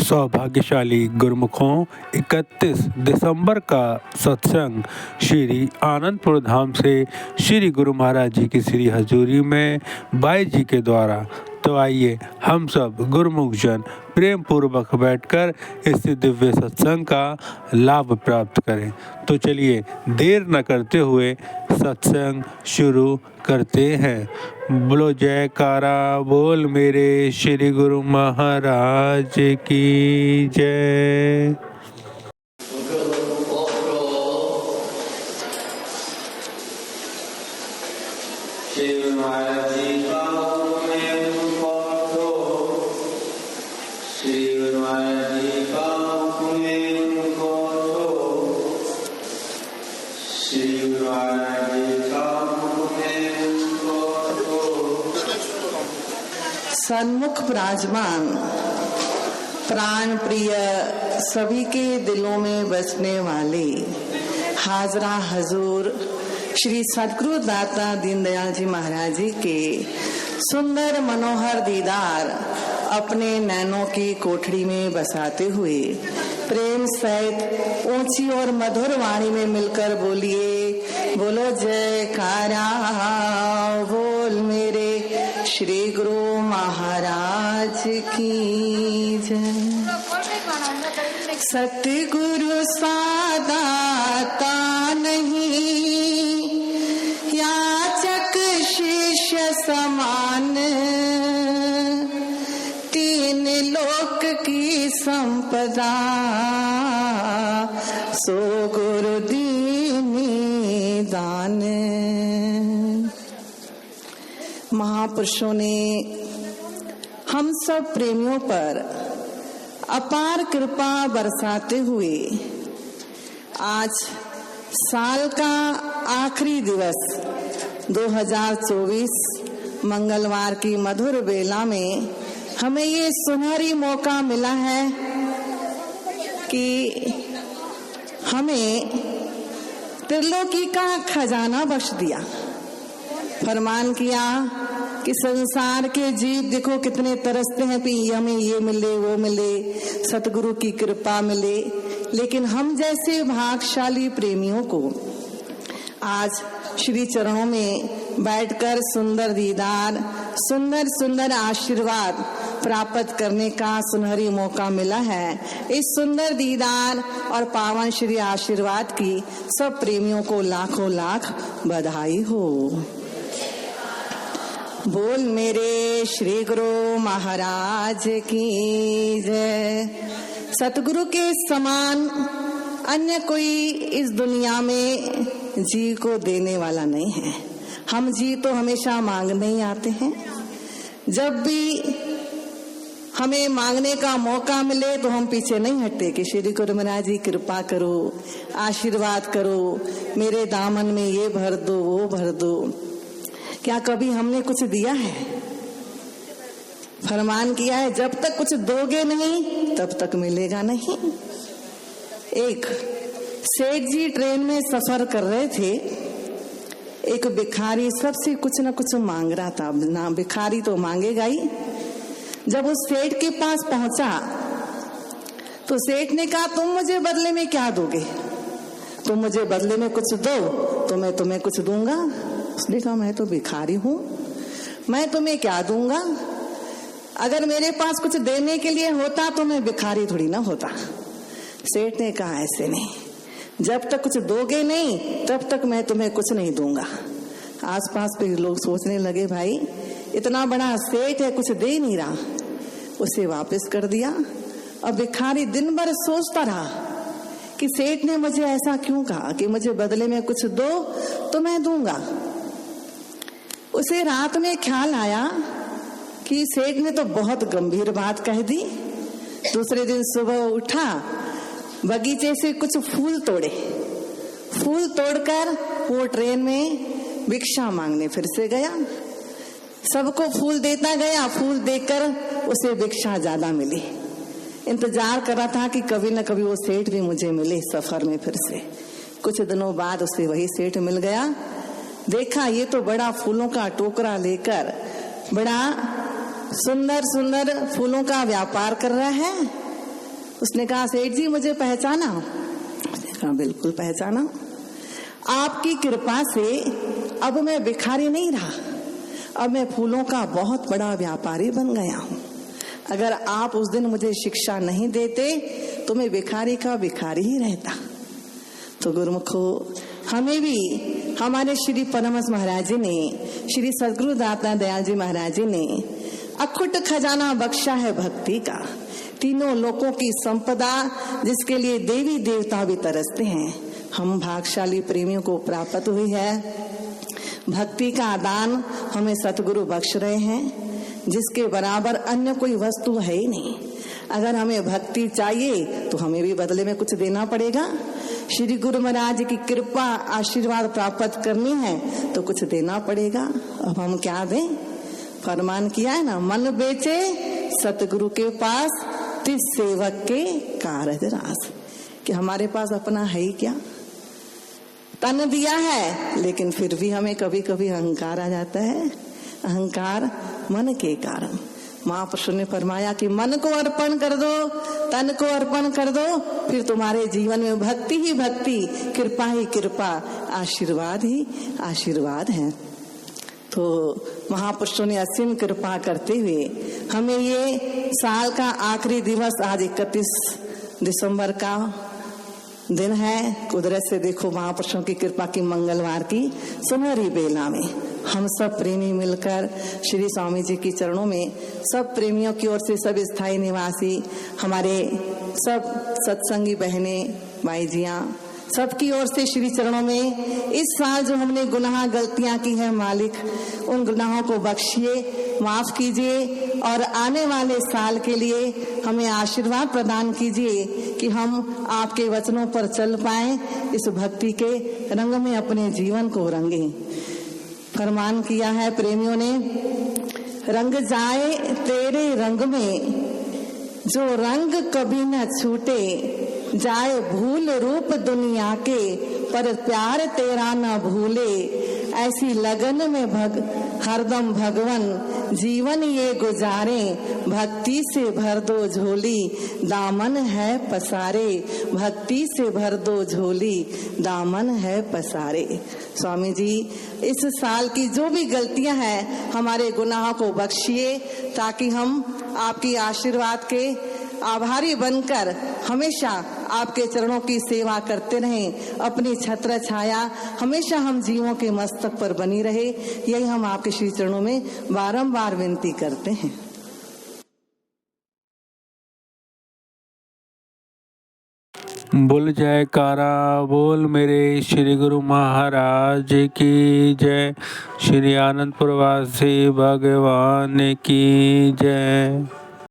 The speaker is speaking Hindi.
सौभाग्यशाली गुरुमुखों, 31 दिसंबर का सत्संग श्री आनंदपुर धाम से श्री गुरु महाराज जी की श्री हजूरी में बाई जी के द्वारा। तो आइए हम सब गुरुमुख जन प्रेम पूर्वक बैठकर इस दिव्य सत्संग का लाभ प्राप्त करें। तो चलिए देर न करते हुए सत्संग शुरू करते हैं। बोलो जयकारा बोल मेरे श्री गुरु महाराज की जय। सन्मुख विराजमान प्राण प्रिय सभी के दिलों में बसने वाले हाजरा हजूर श्री सद्गुरु दाता दीनदयाल जी महाराज जी के सुंदर मनोहर दीदार अपने नैनों की कोठड़ी में बसाते हुए प्रेम सहित ऊंची और मधुर वाणी में मिलकर बोलिए, बोलो जयकारा बोल मेरे श्री गुरु महाराज की जय। सतगुरु सादाता नहीं, याचक शिष्य समान, तीन लोक की संपदा सो गुरु दीनी दान। महापुरुषों ने हम सब प्रेमियों पर अपार कृपा बरसाते हुए आज साल का आखिरी दिवस 2024 मंगलवार की मधुर बेला में हमें ये सुनहरी मौका मिला है कि हमें त्रिलोकी का खजाना बख्श दिया। फरमान किया कि संसार के जीव देखो कितने तरसते हैं कि हमें ये मिले वो मिले, सतगुरु की कृपा मिले, लेकिन हम जैसे भाग्यशाली प्रेमियों को आज श्री चरणों में बैठकर सुंदर दीदार, सुंदर सुंदर आशीर्वाद प्राप्त करने का सुनहरी मौका मिला है। इस सुंदर दीदार और पावन श्री आशीर्वाद की सब प्रेमियों को लाखों लाख बधाई हो। बोल मेरे श्री गुरु महाराज की जय। सतगुरु के समान अन्य कोई इस दुनिया में जी को देने वाला नहीं है। हम जी तो हमेशा मांगने ही आते हैं। जब भी हमें मांगने का मौका मिले तो हम पीछे नहीं हटते कि श्री गुरु महाराज जी कृपा करो, आशीर्वाद करो, मेरे दामन में ये भर दो वो भर दो। क्या कभी हमने कुछ दिया है? फरमान किया है जब तक कुछ दोगे नहीं तब तक मिलेगा नहीं। एक सेठ जी ट्रेन में सफर कर रहे थे। एक भिखारी सबसे कुछ न कुछ मांग रहा था। ना भिखारी तो मांगेगा ही। जब उस सेठ के पास पहुंचा तो सेठ ने कहा तुम मुझे बदले में क्या दोगे? तुम मुझे बदले में कुछ दो तो मैं तुम्हें कुछ दूंगा। उसने कहा मैं तो भिखारी हूं, मैं तुम्हें क्या दूंगा? अगर मेरे पास कुछ देने के लिए होता तो मैं भिखारी थोड़ी ना होता। सेठ ने कहा ऐसे नहीं, जब तक कुछ दोगे नहीं तब तक मैं तुम्हें कुछ नहीं दूंगा। आसपास के लोग सोचने लगे भाई इतना बड़ा सेठ है कुछ दे नहीं रहा। उसे वापस कर दिया। अब भिखारी दिन भर सोचता रहा कि सेठ ने मुझे ऐसा क्यों कहा कि मुझे बदले में कुछ दो तो मैं दूंगा। उसे रात में ख्याल आया कि सेठ ने तो बहुत गंभीर बात कह दी। दूसरे दिन सुबह उठा, बगीचे से कुछ फूल तोड़े। फूल तोड़कर वो ट्रेन में भिक्षा मांगने फिर से गया। सबको फूल देता गया। फूल देकर उसे भिक्षा ज्यादा मिली। इंतजार कर रहा था कि कभी न कभी वो सेठ भी मुझे मिले सफर में फिर से। कुछ दिनों बाद उसे वही सेठ मिल गया। देखा ये तो बड़ा फूलों का टोकरा लेकर बड़ा सुंदर सुंदर फूलों का व्यापार कर रहा है। उसने कहा सेठ जी मुझे पहचाना? उसने कहा बिल्कुल पहचाना। आपकी कृपा से अब मैं भिखारी नहीं रहा, अब मैं फूलों का बहुत बड़ा व्यापारी बन गया हूँ। अगर आप उस दिन मुझे शिक्षा नहीं देते तो मैं भिखारी का भिखारी ही रहता। तो गुरुमुखो, हमें भी हमारे श्री परमहंस महाराज जी ने, श्री सद्गुरु दाता दयाल जी महाराज जी ने अखुट खजाना बख्शा है भक्ति का, तीनों लोकों की संपदा जिसके लिए देवी देवता भी तरसते हैं। हम भाग्यशाली प्रेमियों को प्राप्त हुई है। भक्ति का दान हमें सतगुरु बख्श रहे हैं, जिसके बराबर अन्य कोई वस्तु है ही नहीं। अगर हमें भक्ति चाहिए तो हमें भी बदले में कुछ देना पड़ेगा। श्री गुरु महाराज की कृपा आशीर्वाद प्राप्त करनी है तो कुछ देना पड़ेगा। अब हम क्या दें? फरमान किया है ना, मन बेचे सतगुरु के पास, तिस सेवक के कारज रास। कि हमारे पास अपना है ही क्या? तन दिया है लेकिन फिर भी हमें कभी कभी अहंकार आ जाता है। अहंकार मन के कारण। महापुरुषों ने फरमाया कि मन को अर्पण कर दो, तन को अर्पण कर दो, फिर तुम्हारे जीवन में भक्ति ही भक्ति, कृपा ही कृपा, आशीर्वाद ही आशीर्वाद है। तो महापुरुषों ने असीम कृपा करते हुए हमें ये साल का आखिरी दिवस, आज 31 दिसंबर का दिन है। कुदरत से देखो महापुरुषों की कृपा की मंगलवार की सुनहरी बेला में हम सब प्रेमी मिलकर श्री स्वामी जी के चरणों में, सब प्रेमियों की ओर से, सब स्थायी निवासी, हमारे सब सत्संगी बहनें भाई जियां, सबकी ओर से श्री चरणों में इस साल जो हमने गुनाह गलतियां की है मालिक, उन गुनाहों को बख्शिए, माफ कीजिए और आने वाले साल के लिए हमें आशीर्वाद प्रदान कीजिए कि हम आपके वचनों पर चल पाएं, इस भक्ति के रंग में अपने जीवन को रंगें। फरमान किया है प्रेमियों ने, रंग जाए तेरे रंग में जो रंग कभी न छूटे, जाए भूल रूप दुनिया के पर प्यार तेरा न भूले, ऐसी लगन में हरदम भगवन जीवन ये गुजारे, भक्ति से भर दो झोली दामन है पसारे, भक्ति से भर दो झोली दामन है पसारे। स्वामी जी, इस साल की जो भी गलतियां हैं हमारे गुनाहों को बख्शिए, ताकि हम आपकी आशीर्वाद के आभारी बनकर हमेशा आपके चरणों की सेवा करते रहें। अपनी छत्र छाया हमेशा हम जीवों के मस्तक पर बनी रहे, यही हम आपके श्री चरणों में बारंबार विनती करते हैं। बोल जयकारा बोल मेरे श्री गुरु महाराज की जय, श्री आनंदपुर वासी भगवान की जय।